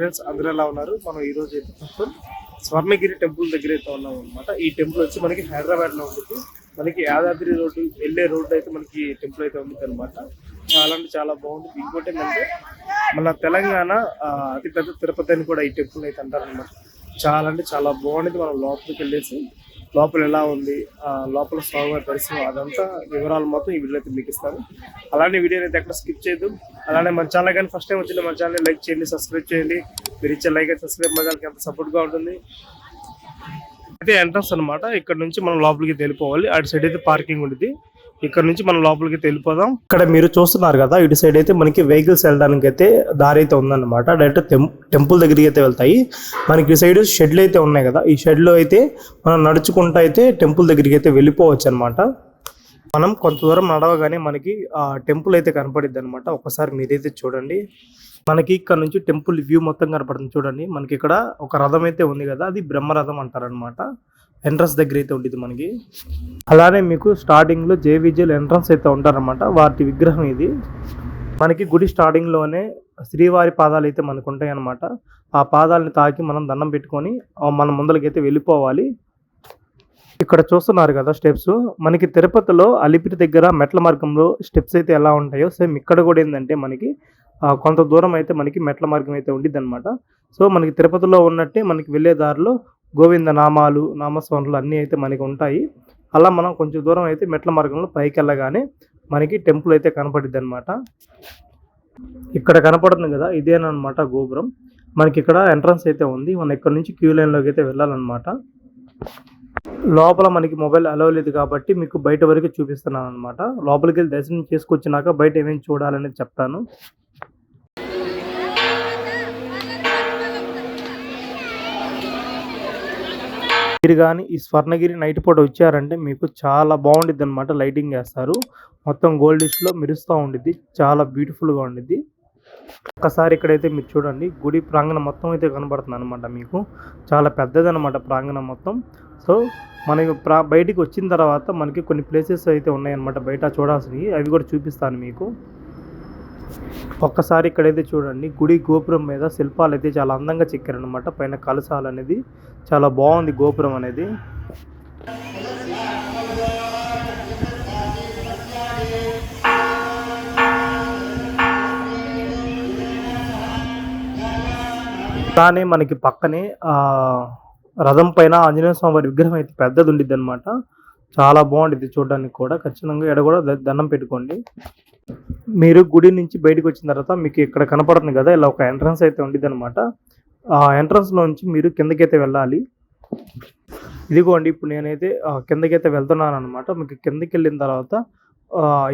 Friends, అందరూ ఎలా ఉన్నారు? మనం ఈ రోజు అయితే ప్రస్తుతం స్వర్ణగిరి టెంపుల్ దగ్గర అయితే ఉన్నాం అనమాట. ఈ టెంపుల్ వచ్చి మనకి హైదరాబాద్ లో ఉంటుంది. మనకి యాదాద్రి రోడ్డు వెళ్ళే రోడ్డు అయితే మనకి టెంపుల్ అయితే ఉంటుంది అనమాట. చాలా అంటే చాలా బాగుంటుంది. ఇంకోటి ఏంటంటే మన తెలంగాణ అతిపెద్ద తిరుపతి అని కూడా ఈ టెంపుల్ అయితే అంటారు అనమాట. చాలా అంటే చాలా బాగుంటుంది. మనం లోపలికి వెళ్ళేసి లోపల ఎలా ఉంది, లోపల స్వామివారి దర్శనం, అదంతా వివరాలు మొత్తం ఈ వీడియో అయితే మీకు ఇస్తాను. అలానే వీడియోని అయితే ఎక్కడ స్కిప్ చేయదు. అలానే మన ఛానల్ కానీ ఫస్ట్ టైం వచ్చింది మన ఛానల్ లైక్ చేయండి, సబ్స్క్రైబ్ చేయండి. మీరు ఇచ్చే లైక్ అయితే సబ్స్క్రైబ్ చేయడానికి ఎంత సపోర్ట్గా ఉంటుంది. అయితే ఎంట్రన్స్ అనమాట. ఇక్కడ నుంచి మనం లోపలికి వెళ్ళిపోవాలి. అటు సైడ్ అయితే పార్కింగ్ ఉంటుంది. ఇక్కడ నుంచి మనం లోపలికి వెళ్ళిపోదాం. ఇక్కడ మీరు చూస్తున్నారు కదా, ఇటు సైడ్ అయితే మనకి వెహికల్స్ వెళ్ళడానికి అయితే దారి అయితే ఉందన్నమాట. డైరెక్ట్ టెంపుల్ దగ్గరికి అయితే వెళ్తాయి. మనకి ఈ సైడ్ షెడ్లు అయితే ఉన్నాయి కదా, ఈ షెడ్లో అయితే మనం నడుచుకుంటూ అయితే టెంపుల్ దగ్గరికి అయితే వెళ్ళిపోవచ్చు అనమాట. మనం కొంత దూరం నడవగానే మనకి టెంపుల్ అయితే కనపడిద్ది అనమాట. ఒకసారి మీరైతే చూడండి. మనకి ఇక్కడ నుంచి టెంపుల్ వ్యూ మొత్తం కనపడుతుంది చూడండి. మనకి ఇక్కడ ఒక రథం అయితే ఉంది కదా, అది బ్రహ్మరథం అంటారనమాట. ఎంట్రన్స్ దగ్గర అయితే ఉంటుంది మనకి. అలానే మీకు స్టార్టింగ్లో జేవిజల్ ఎంట్రన్స్ అయితే ఉంటారనమాట. వాటి విగ్రహం ఇది. మనకి గుడి స్టార్టింగ్లోనే శ్రీవారి పాదాలు అయితే మనకు ఉంటాయి అనమాట. ఆ పాదాలని తాకి మనం దండం పెట్టుకొని మన ముందలకైతే వెళ్ళిపోవాలి. ఇక్కడ చూస్తున్నారు కదా స్టెప్స్. మనకి తిరుపతిలో అలిపిరి దగ్గర మెట్ల మార్గంలో స్టెప్స్ అయితే ఎలా ఉంటాయో సేమ్ ఇక్కడ కూడా ఏంటంటే మనకి కొంత దూరం అయితే మనకి మెట్ల మార్గం అయితే ఉండిద్ది అనమాట. సో మనకి తిరుపతిలో ఉన్నట్టే మనకి వెళ్ళే దారిలో గోవింద నామాలు, నామస్మరణలు అన్నీ అయితే మనకి ఉంటాయి. అలా మనం కొంచెం దూరం అయితే మెట్ల మార్గంలో పైకి వెళ్ళగానే మనకి టెంపుల్ అయితే కనపడిద్ది అనమాట. ఇక్కడ కనపడుతుంది కదా, ఇదేనమాట గోపురం. మనకి ఇక్కడ ఎంట్రన్స్ అయితే ఉంది. మనం ఇక్కడ నుంచి క్యూ లైన్లోకి అయితే వెళ్ళాలన్నమాట. లోపల మనకి మొబైల్ అలౌ లేదు కాబట్టి మీకు బయట వరకు చూపిస్తున్నాను అనమాట. లోపలికి వెళ్ళి దర్శనం చేసుకొచ్చినాక బయట ఏమేమి చూడాలనేది చెప్తాను. మీరు కానీ ఈ స్వర్ణగిరి నైట్ పూట వచ్చారంటే మీకు చాలా బాగుండిద్ది అనమాట. లైటింగ్ వేస్తారు, మొత్తం గోల్డిష్లో మెరుస్తూ ఉండిద్ది. చాలా బ్యూటిఫుల్గా ఉండిద్ది. ఒక్కసారి ఇక్కడైతే మీరు చూడండి, గుడి ప్రాంగణం మొత్తం అయితే కనబడుతుంది అనమాట. మీకు చాలా పెద్దదనమాట ప్రాంగణం మొత్తం. సో మనకి బయటికి వచ్చిన తర్వాత మనకి కొన్ని ప్లేసెస్ అయితే ఉన్నాయన్నమాట బయట చూడాల్సినవి. అవి కూడా చూపిస్తాను మీకు. ఒక్కసారి ఇక్కడైతే చూడండి, గుడి గోపురం మీద శిల్పాలు అయితే చాలా అందంగా చెక్కారనమాట. పైన కలశాలు అనేది చాలా బాగుంది గోపురం అనేది. కానీ మనకి పక్కనే రథం పైన ఆంజనేయ స్వామి వారి విగ్రహం అయితే పెద్దది ఉండిద్ది అనమాట. చాలా బాగుండిద్ది చూడడానికి కూడా. ఖచ్చితంగా ఎడ కూడా దండం పెట్టుకోండి. మీరు గుడి నుంచి బయటకు వచ్చిన తర్వాత మీకు ఇక్కడ కనపడుతుంది కదా, ఇలా ఒక ఎంట్రన్స్ అయితే ఉండిద్ది అనమాట. ఆ ఎంట్రన్స్లో నుంచి మీరు కిందకైతే వెళ్ళాలి. ఇదిగోండి, ఇప్పుడు నేనైతే కిందకైతే వెళ్తున్నాను అనమాట. మీకు కిందకి వెళ్ళిన తర్వాత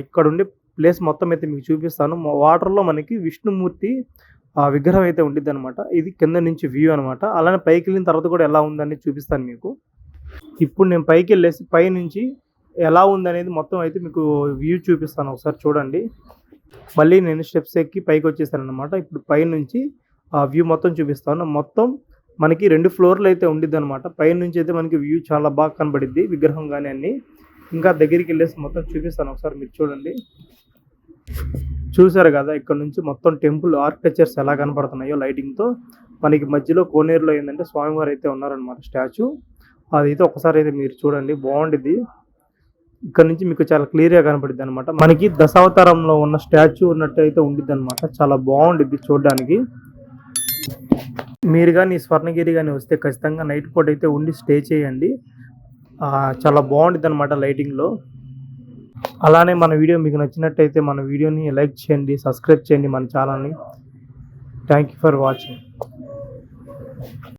ఇక్కడ ఉండే ప్లేస్ మొత్తం అయితే మీకు చూపిస్తాను. వాటర్లో మనకి విష్ణుమూర్తి విగ్రహం అయితే ఉండిద్ది అనమాట. ఇది కింద నుంచి వ్యూ అనమాట. అలానే పైకి వెళ్ళిన తర్వాత కూడా ఎలా ఉందని చూపిస్తాను మీకు. ఇప్పుడు నేను పైకి వెళ్ళేసి పైనుంచి ఎలా ఉందనేది మొత్తం అయితే మీకు వ్యూ చూపిస్తాను. ఒకసారి చూడండి. మళ్ళీ నేను స్టెప్స్ ఎక్కి పైకి వచ్చేసాను అనమాట. ఇప్పుడు పైనుంచి ఆ వ్యూ మొత్తం చూపిస్తాను. మొత్తం మనకి 2 ఫ్లోర్లు అయితే ఉండిద్ది అనమాట. పైనుంచి అయితే మనకి వ్యూ చాలా బాగా కనబడిద్ది, విగ్రహం కానీ అన్నీ. ఇంకా దగ్గరికి వెళ్ళేసి మొత్తం చూపిస్తాను. ఒకసారి మీరు చూడండి. చూసారు కదా, ఇక్కడ నుంచి మొత్తం టెంపుల్ ఆర్కిటెక్చర్స్ ఎలా కనపడుతున్నాయో లైటింగ్తో. మనకి మధ్యలో కోనేరులో ఏంటంటే స్వామివారు అయితే ఉన్నారనమాట, స్టాచ్యూ. అదైతే ఒకసారి అయితే మీరు చూడండి, బాగుండిద్ది. ఇక్కడ నుంచి మీకు చాలా క్లియర్గా కనపడిద్ది అనమాట. మనకి దశావతారంలో ఉన్న స్టాచ్యూ ఉన్నట్టు అయితే ఉండిద్ది అనమాట. చాలా బాగుండిద్ది చూడడానికి. మీరు కానీ స్వర్ణగిరి కానీ వస్తే ఖచ్చితంగా నైట్ పూట అయితే ఉండి స్టే చేయండి. చాలా బాగుండిద్ది అనమాట లైటింగ్లో. అలానే మన వీడియో మీకు నచ్చినట్టయితే మన వీడియోని లైక్ చేయండి, సబ్స్క్రైబ్ చేయండి మన ఛానల్ని. Thank you for watching.